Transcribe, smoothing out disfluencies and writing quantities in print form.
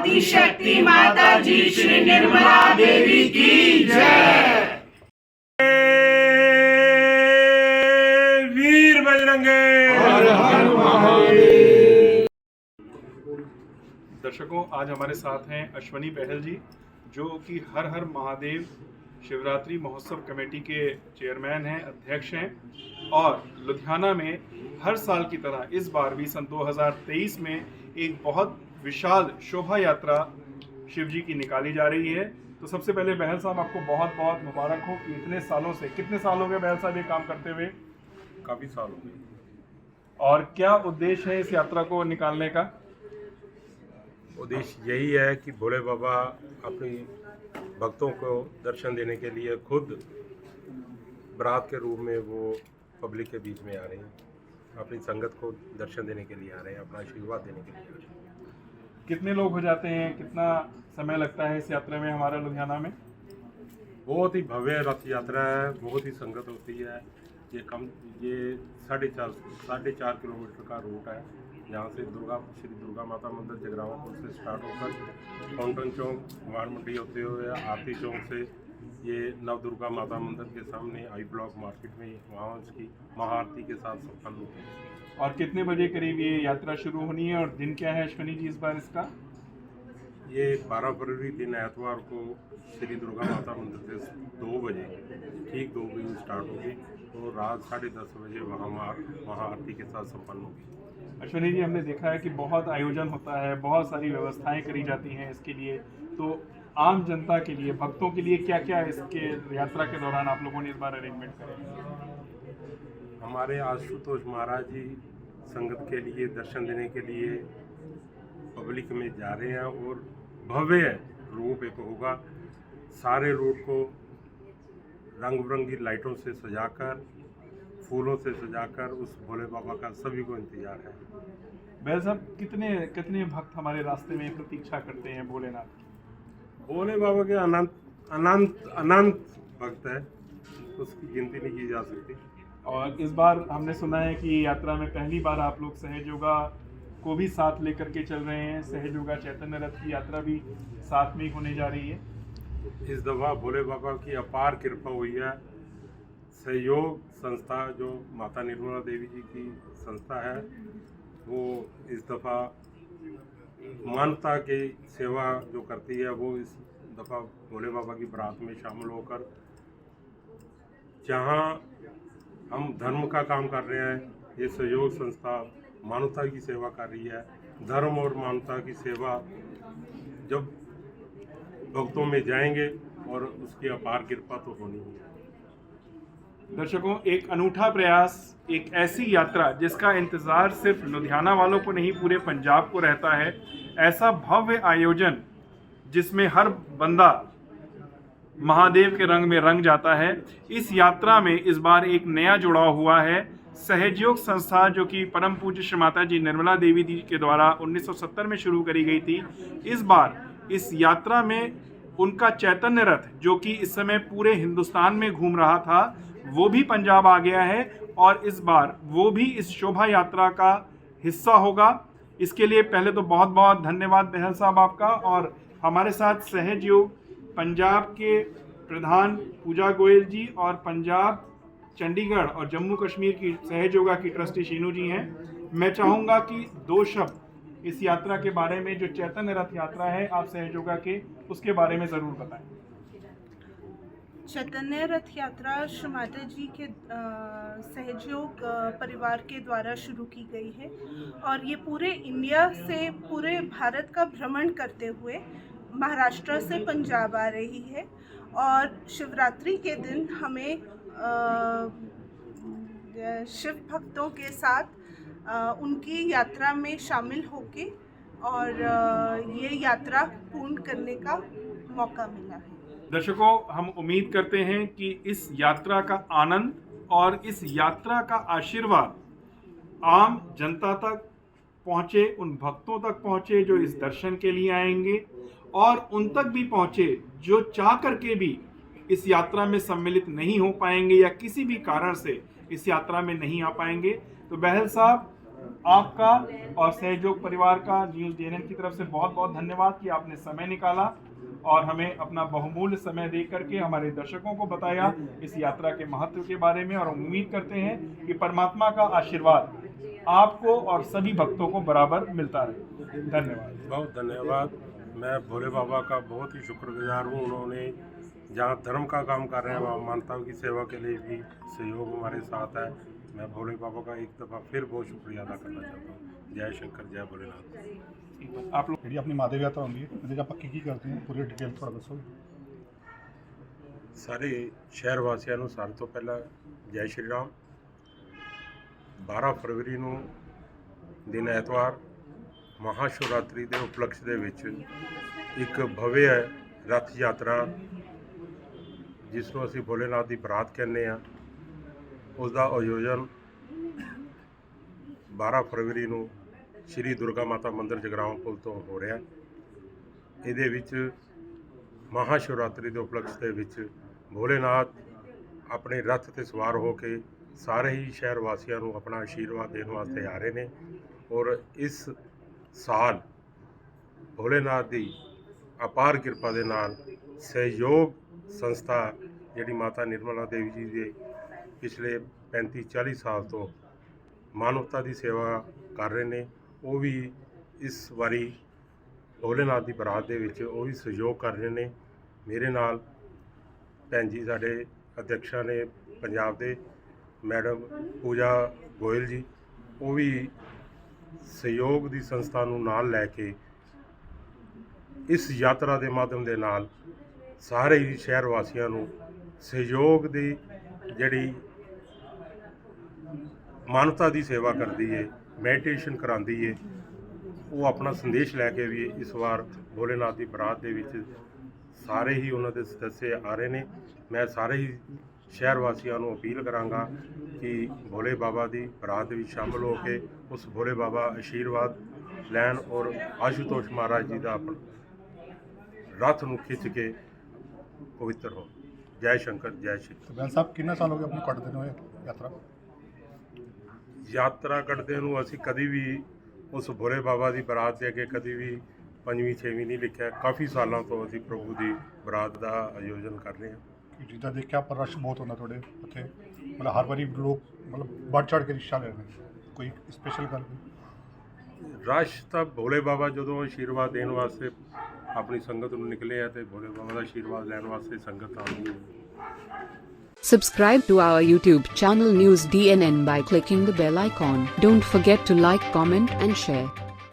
आदिशक्ति माता जी श्री निर्मला देवी की जय। वीर बजरंगे हर हर महादेव। दर्शकों, आज हमारे साथ हैं अश्वनी बहल जी, जो कि हर हर महादेव शिवरात्रि महोत्सव कमेटी के चेयरमैन हैं, अध्यक्ष हैं। और लुधियाना में हर साल की तरह इस बार भी सन 2023 में एक बहुत विशाल शोभा यात्रा शिव जी की निकाली जा रही है। तो सबसे पहले बहल साहब, आपको बहुत बहुत मुबारक हो कि इतने सालों से, कितने साल हो गए बहल साहब ये काम करते हुए? काफ़ी साल हो गए। और क्या उद्देश्य है इस यात्रा को निकालने का? उद्देश्य यही है कि भोले बाबा अपनी भक्तों को दर्शन देने के लिए खुद बारात के रूप में वो पब्लिक के बीच में आ रहे हैं, अपनी संगत को दर्शन देने के लिए आ रहे हैं, अपना आशीर्वाद देने के लिए आ रहे हैं। कितने लोग हो जाते हैं, कितना समय लगता है इस यात्रा में हमारा लुधियाना में? बहुत ही भव्य रथ यात्रा है, बहुत ही संगत होती है। ये 4.5 किलोमीटर का रूट है, जहाँ से श्री दुर्गा माता मंदिर जगरावापुर से स्टार्ट होकर फाउंटेन चौक, वाण मंडी होते हुए आरती चौक से ये नव दुर्गा माता मंदिर के सामने आई ब्लॉक मार्केट में वहाँ उसकी महाआरती के साथ संपन्न होती है। और कितने बजे करीब ये यात्रा शुरू होनी है और दिन क्या है अश्वनी जी इस बार इसका? ये 12 फरवरी दिन एतवार को श्री दुर्गा माता मंदिर से 2 बजे, ठीक 2 बजे स्टार्ट होगी, तो रात 10:30 बजे वहाँ महाआरती के साथ संपन्न होगी। अश्वनी जी, हमने देखा है कि बहुत आयोजन होता है, बहुत सारी व्यवस्थाएं करी जाती हैं इसके लिए। तो आम जनता के लिए, भक्तों के लिए क्या क्या इसके यात्रा के दौरान आप लोगों ने इस बार अरेंजमेंट करे? हमारे आशुतोष महाराज जी संगत के लिए दर्शन देने के लिए पब्लिक में जा रहे हैं और भव्य रूप एक होगा। सारे रूट को रंग बिरंगी लाइटों से सजाकर, फूलों से सजाकर उस भोले बाबा का सभी को इंतजार है। बैल साहब, कितने कितने भक्त हमारे रास्ते में प्रतीक्षा करते हैं भोलेनाथ की? भोले बाबा के अनंत अनंत अनंत भक्त है, उसकी गिनती नहीं की जा सकती। और इस बार हमने सुना है कि यात्रा में पहली बार आप लोग सहयोगा को भी साथ लेकर के चल रहे हैं। सहयोगा चैतन्य रथ की यात्रा भी साथ में ही होने जा रही है। इस दफ़ा भोले बाबा की अपार कृपा हुई है। सहयोग संस्था जो माता निर्मला देवी जी की संस्था है, वो इस दफ़ा मानवता की सेवा जो करती है, वो इस दफ़ा भोले बाबा की बारात में शामिल होकर, जहाँ हम धर्म का काम कर रहे हैं, ये सहयोग संस्था मानवता की सेवा कर रही है। धर्म और मानवता की सेवा जब भक्तों में जाएंगे और उसकी अपार कृपा तो होनी ही है। दर्शकों, एक अनूठा प्रयास, एक ऐसी यात्रा जिसका इंतजार सिर्फ लुधियाना वालों को नहीं, पूरे पंजाब को रहता है। ऐसा भव्य आयोजन जिसमें हर बंदा महादेव के रंग में रंग जाता है। इस यात्रा में इस बार एक नया जुड़ाव हुआ है। सहयोग संस्था, जो कि परम पूज्य श्री माता जी निर्मला देवी जी के द्वारा 1970 में शुरू करी गई थी, इस बार इस यात्रा में उनका चैतन्य रथ, जो कि इस समय पूरे हिंदुस्तान में घूम रहा था, वो भी पंजाब आ गया है और इस बार वो भी इस शोभा यात्रा का हिस्सा होगा। इसके लिए पहले तो बहुत बहुत धन्यवाद बहल साहब आपका। और हमारे साथ सहयोग पंजाब के प्रधान पूजा गोयल जी और पंजाब, चंडीगढ़ और जम्मू कश्मीर की सहयोगा की ट्रस्टी शीनू जी हैं। मैं चाहूँगा कि 2 शब्द इस यात्रा के बारे में, जो चैतन्य रथ यात्रा है, आप सहयोगा के उसके बारे में ज़रूर बताएं। चैतन्य रथ यात्रा श्री माता जी के सहयोग परिवार के द्वारा शुरू की गई है और ये पूरे इंडिया से, पूरे भारत का भ्रमण करते हुए महाराष्ट्र से पंजाब आ रही है। और शिवरात्रि के दिन हमें शिव भक्तों के साथ उनकी यात्रा में शामिल होके और ये यात्रा पूर्ण करने का मौका मिला है। दर्शकों, हम उम्मीद करते हैं कि इस यात्रा का आनंद और इस यात्रा का आशीर्वाद आम जनता तक पहुँचे, उन भक्तों तक पहुँचे जो इस दर्शन के लिए आएंगे, और उन तक भी पहुँचे जो चाह करके भी इस यात्रा में सम्मिलित नहीं हो पाएंगे या किसी भी कारण से इस यात्रा में नहीं आ पाएंगे। तो बहल साहब, आपका और सहयोग परिवार का न्यूज़ DNN की तरफ से बहुत बहुत धन्यवाद कि आपने समय निकाला और हमें अपना बहुमूल्य समय दे करके हमारे दर्शकों को बताया इस यात्रा के महत्व के बारे में। और उम्मीद करते हैं कि परमात्मा का आशीर्वाद आपको और सभी भक्तों को बराबर मिलता रहे। धन्यवाद। बहुत धन्यवाद। मैं भोले बाबा का बहुत ही शुक्रगुजार हूँ। उन्होंने जहाँ धर्म का काम कर रहे हैं वहाँ मानवताओं की सेवा के लिए भी सहयोग हमारे साथ है। मैं भोले बाबा का एक दफ़ा फिर बहुत शुक्रिया अदा करना चाहता हूँ। जय शंकर, जय भोलेनाथ। आप लोग ਜਿਹੜੀ ਆਪਣੀ ਮਾਦੇਵ ਯਾਤਰਾ ਹੁੰਦੀ ਹੈ ਇਹਦੇ 'ਚ ਆਪਾਂ ਕੀ ਕਰਦੇ ਹਾਂ ਪੂਰੀ ਡਿਟੇਲ ਥੋੜਾ ਦੱਸੋ। ਸਾਰੇ ਸ਼ਹਿਰ ਵਾਸੀਆਂ ਨੂੰ ਸਾਰਿਆਂ ਤੋਂ ਪਹਿਲਾਂ ਜੈ ਸ਼੍ਰੀ ਰਾਮ। 12 ਫਰਵਰੀ ਨੂੰ ਦਿਨ ਐਤਵਾਰ ਮਹਾਸ਼ਿਵਰਾਤਰੀ ਦੇ ਉਪਲਕਸ਼ ਦੇ ਵਿੱਚ ਇੱਕ ਭਵਯ ਰੱਥ ਯਾਤਰਾ ਜਿਸ ਨੂੰ ਅਸੀਂ ਭੋਲੇਨਾਥ ਦੀ ਬਰਾਤ ਕਹਿੰਦੇ ਹਾਂ ਉਸ ਦਾ ਆਯੋਜਨ 12 ਫਰਵਰੀ ਨੂੰ ਸ਼੍ਰੀ ਦੁਰਗਾ ਮਾਤਾ ਮੰਦਿਰ ਜਗਰਾਉਂ ਪੁਲ ਤੋਂ ਹੋ ਰਿਹਾ। ਇਹਦੇ ਵਿੱਚ ਮਹਾਸ਼ਿਵਰਾਤਰੀ ਦੇ ਉਪਲਕਸ਼ ਦੇ ਵਿੱਚ ਭੋਲੇਨਾਥ ਆਪਣੇ ਰੱਥ 'ਤੇ ਸਵਾਰ ਹੋ ਕੇ ਸਾਰੇ ਹੀ ਸ਼ਹਿਰ ਵਾਸੀਆਂ ਨੂੰ ਆਪਣਾ ਆਸ਼ੀਰਵਾਦ ਦੇਣ ਵਾਸਤੇ ਆ ਰਹੇ ਨੇ। ਔਰ ਇਸ ਸਾਲ ਭੋਲੇਨਾਥ ਦੀ ਅਪਾਰ ਕਿਰਪਾ ਦੇ ਨਾਲ ਸਹਿਯੋਗ ਸੰਸਥਾ ਜਿਹੜੀ ਮਾਤਾ ਨਿਰਮਲਾ ਦੇਵੀ ਜੀ ਦੇ ਪਿਛਲੇ 35-40 ਸਾਲ ਤੋਂ ਮਾਨਵਤਾ ਦੀ ਸੇਵਾ ਕਰ ਰਹੇ ਨੇ, ਉਹ ਵੀ ਇਸ ਵਾਰੀ ਭੋਲੇਨਾਥ ਦੀ ਬਰਾਤ ਦੇ ਵਿੱਚ ਉਹ ਵੀ ਸਹਿਯੋਗ ਕਰ ਰਹੇ ਨੇ। ਮੇਰੇ ਨਾਲ ਭੈਣ ਜੀ ਸਾਡੇ ਅਧਿਕਸ਼ਾ ਨੇ ਪੰਜਾਬ ਦੇ ਮੈਡਮ ਪੂਜਾ ਗੋਇਲ ਜੀ, ਉਹ ਵੀ ਸਹਿਯੋਗ ਦੀ ਸੰਸਥਾ ਨੂੰ ਨਾਲ ਲੈ ਕੇ ਇਸ ਯਾਤਰਾ ਦੇ ਮਾਧਿਅਮ ਦੇ ਨਾਲ ਸਾਰੇ ਹੀ ਸ਼ਹਿਰ ਵਾਸੀਆਂ ਨੂੰ ਸਹਿਯੋਗ ਦੀ ਜਿਹੜੀ ਮਾਨਵਤਾ ਦੀ ਸੇਵਾ ਕਰਦੀ ਹੈ, ਮੈਡੀਟੇਸ਼ਨ ਕਰਾਉਂਦੀ ਹੈ, ਉਹ ਆਪਣਾ ਸੰਦੇਸ਼ ਲੈ ਕੇ ਵੀ ਇਸ ਵਾਰ ਭੋਲੇਨਾਥ ਦੀ ਬਰਾਤ ਦੇ ਵਿੱਚ ਸਾਰੇ ਹੀ ਉਹਨਾਂ ਦੇ ਸਦੱਸਿਆ ਆ ਰਹੇ ਨੇ। ਮੈਂ ਸਾਰੇ ਹੀ ਸ਼ਹਿਰ ਵਾਸੀਆਂ ਨੂੰ ਅਪੀਲ ਕਰਾਂਗਾ ਕਿ ਭੋਲੇ ਬਾਬਾ ਦੀ ਬਰਾਤ ਵਿੱਚ ਸ਼ਾਮਲ ਹੋ ਕੇ ਉਸ ਭੋਲੇ ਬਾਬਾ ਆਸ਼ੀਰਵਾਦ ਲੈਣ ਔਰ ਆਸ਼ੂਤੋਸ਼ ਮਹਾਰਾਜ ਜੀ ਦਾ ਆਪਣਾ ਰੱਥ ਨੂੰ ਖਿੱਚ ਕੇ ਪਵਿੱਤਰ ਹੋ। ਜੈ ਸ਼ੰਕਰ, ਜੈ ਸ਼੍ਰੀ। ਬੈਲ ਸਾਹਿਬ ਕਿੰਨਾ ਸਾਲ ਹੋ ਗਏ ਆਪਣੀ ਕੱਢਦੇ ਨੂੰ ਇਹ ਯਾਤਰਾ ਕੱਢਦੇ ਨੂੰ ਅਸੀਂ ਕਦੀ ਵੀ ਉਸ ਭੋਲੇ ਬਾਬਾ ਦੀ ਬਰਾਤ ਦੇ ਅੱਗੇ ਕਦੀ ਵੀ 5ਵੀਂ 6ਵੀਂ ਨਹੀਂ ਲਿਖਿਆ। ਕਾਫੀ ਸਾਲਾਂ ਤੋਂ ਅਸੀਂ ਪ੍ਰਭੂ ਦੀ ਬਰਾਤ ਦਾ ਆਯੋਜਨ ਕਰ ਰਹੇ ਹਾਂ। ਜਿੱਦਾਂ ਦੇਖਿਆ ਪਰ ਰਸ਼ ਬਹੁਤ ਹੁੰਦਾ ਤੁਹਾਡੇ ਉੱਥੇ, ਮਤਲਬ ਹਰ ਵਾਰੀ ਲੋਕ ਮਤਲਬ ਵੱਧ ਚੜ੍ਹ ਕੇ ਹਿੱਸਾ ਲੈਂਦੇ, ਕੋਈ ਸਪੈਸ਼ਲ ਗੱਲ? ਰਸ਼ ਤਾਂ ਭੋਲੇ ਬਾਬਾ ਜਦੋਂ ਆਸ਼ੀਰਵਾਦ ਦੇਣ ਵਾਸਤੇ ਆਪਣੀ ਸੰਗਤ ਨੂੰ ਨਿਕਲੇ ਆ ਤੇ ਭੋਲੇ ਬਾਬਾ ਦਾ ਆਸ਼ੀਰਵਾਦ ਲੈਣ ਵਾਸਤੇ ਸੰਗਤ ਆਉਂਦੀ ਹੈ। Subscribe to our YouTube channel News DNN by clicking the bell icon. Don't forget to like, comment and share.